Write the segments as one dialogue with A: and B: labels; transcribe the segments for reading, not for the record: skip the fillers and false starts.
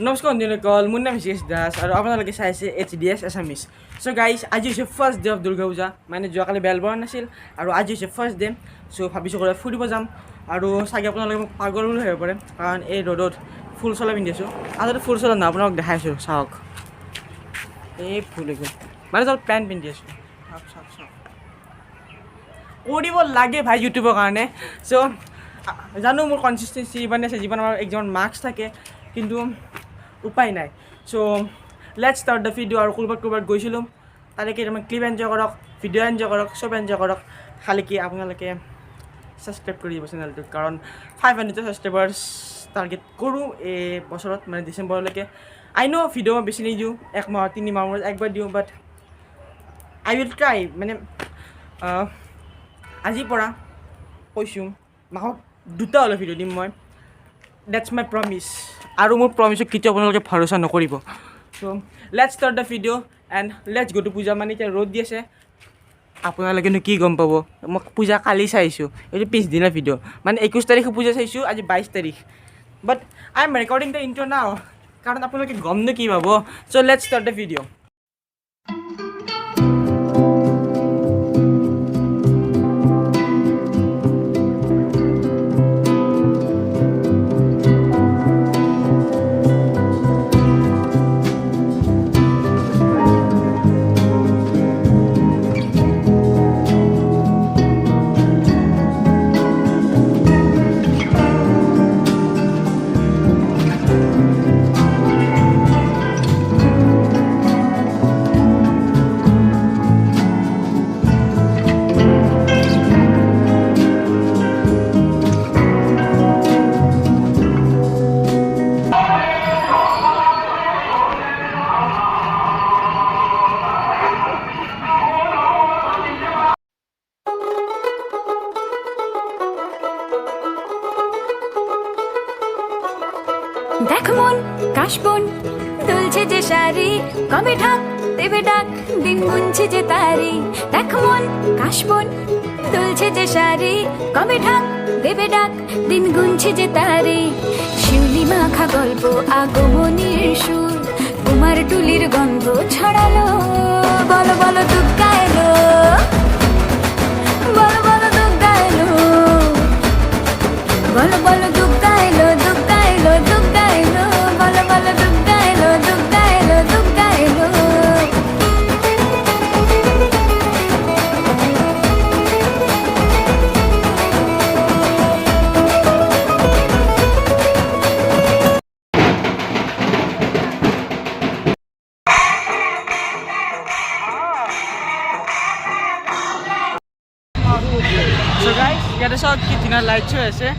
A: নমস্কাৰ বন্ধুসকল, মোৰ নাম HDS দাস আৰু আপোনালোকে চাই আছে HDS Assamese। চ' গাইজ, আজি হৈছে first day of Durga Puja. মানে যোৱাকালি বেল বৰণ নাছিল আৰু আজি হৈছে ফাৰ্ষ্ট ডে। চ' ভাবিছোঁ ক'ৰবাত ফুৰিব যাম আৰু চাগে আপোনালোকে মোক পাগল বুলি ভাবিব পাৰে, কাৰণ এই ৰ'দত ফুল চলা পিন্ধি আছোঁ। আচলতে ফুল চলা নহয়, আপোনালোকক দেখাইছোঁ, চাওক এই ফুল গ'ল মানে অলপ পেণ্ট পিন্ধি আছোঁ। চাওক কৰিব লাগে ভাই ইউটিউবৰ কাৰণে। চ' জানো মোৰ কনচিষ্টেঞ্চি ইমানে আছে, যিমান আমাৰ এক্সামত মাৰ্কছ থাকে, কিন্তু উপায় নাই। চ' লেটছ ষ্টাৰ্ট দ্য ভিডিঅ'। আৰু ক'ৰবাত গৈছিলোঁ, তাৰে কেইটামান ক্লিপ এনজয় কৰক, ভিডিঅ' এনজয় কৰক, চব এনজয় কৰক। খালি কি আপোনালোকে ছাবস্ক্ৰাইব কৰি দিব চেনেলটোত, কাৰণ 500 ছাবস্ক্ৰাইবাৰ্ছ টাৰ্গেট কৰোঁ এই বছৰত, মানে ডিচেম্বৰলৈকে। আই ন' ভিডিঅ' মই বেছি নিদিওঁ, 1 মাহ 3 মাহৰ মূৰত একবাৰ দিওঁ, বাট আই উইল ট্ৰাই। মানে আজিৰ পৰা কৈছোঁ, মাহত 2টা হ'লেও ভিডিঅ' দিম মই। That's my promise. আৰু মোৰ প্ৰমিছক কেতিয়াও আপোনালোকে ভৰসা নকৰিব। So' let's start the video' and let's go to puja. মানে এতিয়া ৰ'দ দি আছে, আপোনালোকেনো কি গম পাব। মই পূজা কালি চাইছোঁ, এইটো পিছদিনা ভিডিঅ'। মানে 21 তাৰিখে পূজা চাইছোঁ, আজি 22 তাৰিখ। But I am recording the intro' now, কাৰণ আপোনালোকে গমনো কি পাব। চ' লেটছ ষ্টাৰ্ট দ্য ভিডিঅ'।
B: দেখ মন কাশবন দুলছে যে শাড়ি, কবে ঢাক দেবে ডাক, দিন গুনছে যে তারি। দেখ মন কাশবন দুলছে যে শাড়ি, কবে ঢাক দেবে ডাক, দিন গুনছে যে তারি। শিউলি মাখা গল্প আগমনীর সুর, কুমার টুলির গন্ধ ছড়ালো। বলো বলো দুর্গা এলো, বলো বলো দুর্গা এলো, বলো বলো দুর্গা এলো, দুর্গা এলো, দুর্গা এলো, বলো বলো দুর্গা এলো, দুর্গা এলো, দুর্গা এলো।
A: চ' গাইজ, ইয়াতে চাওক কি ধুনীয়া লাইট শ্ব' আছে।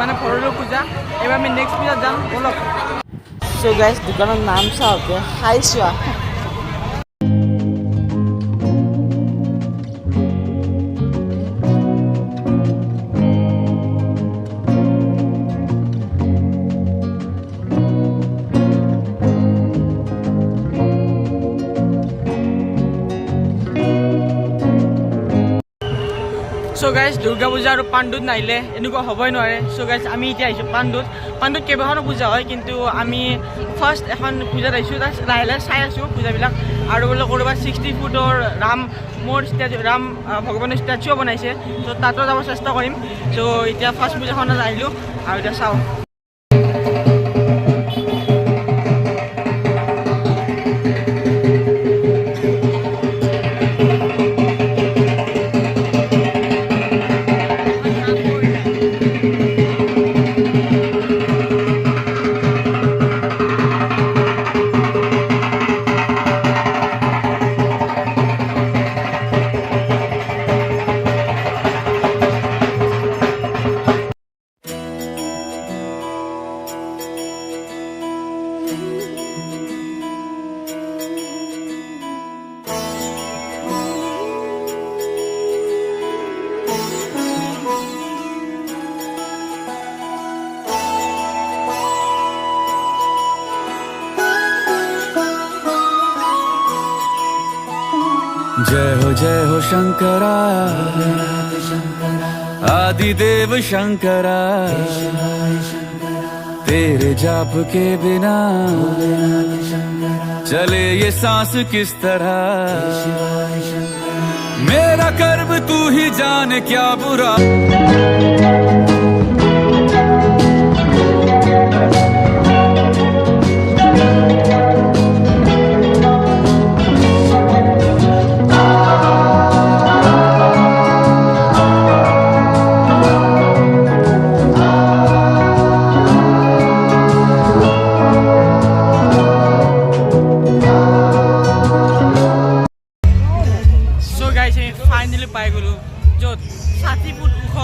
A: মানে ভৰলো পূজা, এইবাৰ আমি নেক্সট পূজাত যাম, বলক। চ' গাইজ, দোকানৰ নাম চাওক, খাই চোৱা। চ' সো গাইজ দুৰ্গা পূজা আৰু পাণ্ডুত নাহিলে এনেকুৱা হ'বই নোৱাৰে। চ' গাইজ আমি এতিয়া আহিছোঁ পাণ্ডুত কেইবাখনো পূজা হয়, কিন্তু আমি ফাৰ্ষ্ট এখন পূজাত আহিছোঁ। তাত লাহে লাহে চাই আছোঁ পূজাবিলাক। আৰু বোলে ক'ৰবাত 60 ফুটৰ ৰাম ভগৱানৰ ষ্টেচুও বনাইছে। চ' তাতো যাব চেষ্টা কৰিম। চ' এতিয়া ফাৰ্ষ্ট পূজাখনত আহিলোঁ আৰু এতিয়া চাওঁ।
C: जय हो शंकरा आदिदेव शंकरा तेरे जाप के बिना चले ये सांस किस तरह मेरा कर्म तू ही जाने क्या बुरा
A: পাই গ'লোঁ য'ত 60 ফুট ওখ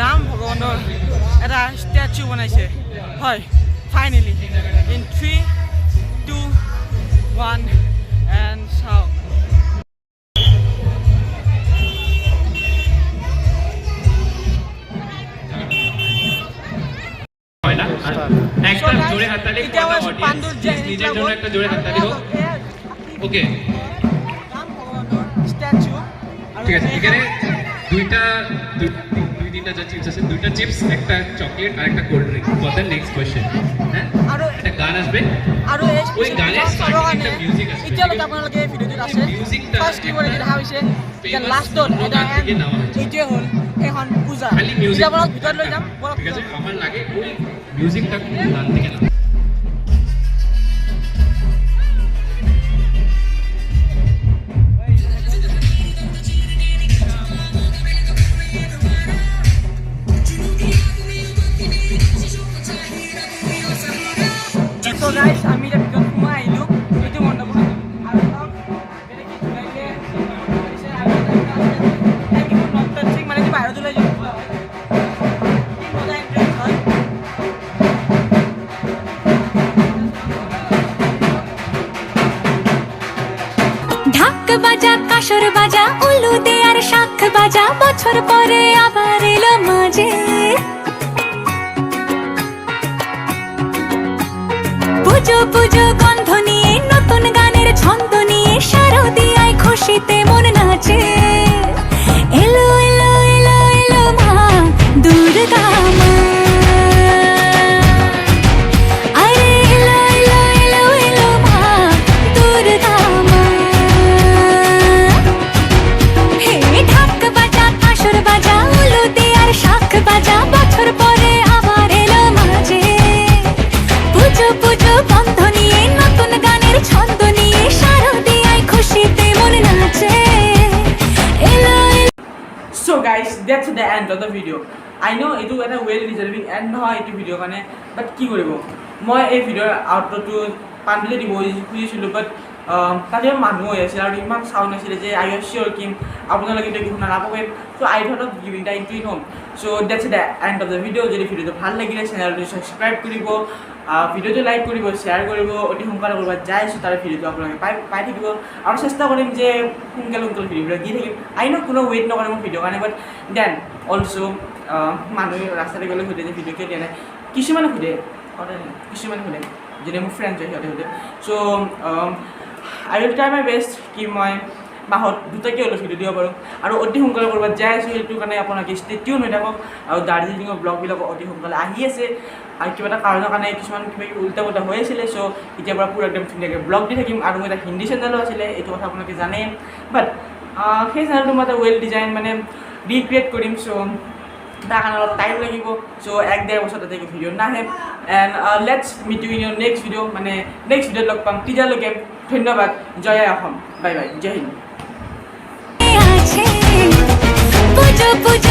A: ৰাম ভগৱানৰ এটা ষ্টেচু বনাইছে। হয়, ফাইনেলি ইন 3, 2, 1 এণ্ড চাওক। পাণ্ডুৰ যে
D: ওকে
A: ষ্টেচু
D: ঠিক আছে। এখানে দুই তিনটা যা চিপস আছে, দুইটা চিপস, একটা চকলেট আর একটা cold drink. For the next question হ্যাঁ,
A: আৰু
D: একটা গান আসবে
A: আৰু
D: ওই গানের স্টার্টিং একটা মিউজিক আসবে।
A: এতিয়ালৈকে আপোনালোকে ভিডিঅ'টোত আছে
D: মিউজিকটা
A: ফাৰ্ষ্ট কিৱৰ্ড দেখা হৈছে যে লাষ্টত এটা এইটোৱে হ'ল সেইখন পূজা।
D: খালি মিউজিক
A: এতিয়া আপোনালোক ভিতৰত লৈ যাম।
D: ঠিক আছে, আমার লাগে ওই মিউজিকটা গান থেকে না।
A: So guys, আমি এতিয়া ভিতৰত সোমাই আহিলোঁ এইটো মণ্ডপত আৰু চাওক বেলেগ কি ধুনীয়াকৈ কৰিছে। আৰু নট টাচিং মানে কি বাহিৰত ওলাই যাব হয়, কি মজা এণ্ট্ৰেঞ্চ হয়।
B: ঢাক বাজা কাসর বাজা উলু দে আর শাখ বাজা বছর পরে আবার এলো মাঝে পুজো পুজো গন্ধ নিয়ে নতুন গানের ছন্দ নিয়ে শারদিয়ায় খুশিতে মন নাচে এলো এলো এলো এলো মা দুর্গা মা আরে এলো এলো এলো এলো মা দুর্গা মা হে ঢাক বাজা কাসর বাজা উলু দে আর শাখ বাজা বছর পরে আবার এলো মাঝে পুজো পুজো গন্ধ নিয়ে নতুন গানের ছন্দ নিয়ে শারদিয়ায় খুশিতে মন নাচে এলো
A: So guys, that's the end of the video. I know এইটো এটা ৱেল ডিজাৰ্ভিং এণ্ড নহয় এইটো ভিডিঅ'ৰ কাৰণে, বাট কি কৰিব, মই এই ভিডিঅ'ৰ আউটৰটো পাণ্ডুলে দিব খুজিছিলোঁ, বাট তাতে মানুহ হৈ আছিল আৰু ইমান চাউণ্ড আছিলে যে আই এছ চিয়'ৰ কিম আপোনালোকে এতিয়া শুনা নাপাব। So' I thought of giving the entry home. So' that's the end of the video'. যদি ভিডিঅ'টো ভাল লাগিলে চেনেলটো ছাবস্ক্ৰাইব কৰিব, ভিডিঅ'টো লাইক কৰিব, শ্বেয়াৰ কৰিব। অতি সোনকালে ক'ৰবাত যাই আছোঁ তাৰ ভিডিঅ'টো আপোনালোকে পাই থাকিব আৰু চেষ্টা কৰিম যে সোনকালে ভিডিঅ'বিলাক দি থাকিম। আই ন কোনো ৱেইট নকৰে মোৰ ভিডিঅ'ৰ কাৰণে, বাট দেন অলছ' মানুহে ৰাস্তাতে গ'লে সোধে যে ভিডিঅ' কিয় দিয়া নাই, কিছুমানে সোধে যোনে মোৰ ফ্ৰেণ্ডছ হয় সিহঁতে সোধে। চ' I will try my best কি মই মাহত দুটাকৈ হ'লেও ভিডিঅ' দিব পাৰোঁ আৰু অতি সোনকালে ক'ৰবাত যাই আছোঁ সেইটো কাৰণে আপোনালোকে ষ্টে টিউন হৈ থাকক আৰু দাৰ্জিলিঙৰ ব্লগবিলাক অতি সোনকালে আহি আছে আৰু কিবা এটা কাৰণৰ কাৰণে কিছুমান কিবা কিবি উল্টা পুল্টা হৈ আছিলে চ' এতিয়াৰ পৰা পূৰা একদম ধুনীয়াকৈ ব্লগ দি থাকিম আৰু মোৰ এটা হিন্দী চেনেলো আছিলে এইটো কথা আপোনালোকে জানে বাট সেই চেনেলটো মই এটা ৱেল ডিজাইন মানে ৰিক্ৰিয়েট কৰিম চ' তাৰ কাৰণে অলপ টাইম লাগিব চ' 1-1.5 বছৰ তাতে ভিডিঅ' নাহে and let's meet you in your next video' মানে নেক্সট ভিডিঅ'ত লগ পাম তেতিয়ালৈকে ধন্যবাদ জয় অসম বাই বাই জয় হিন্দ
B: আছে পুজো পুজো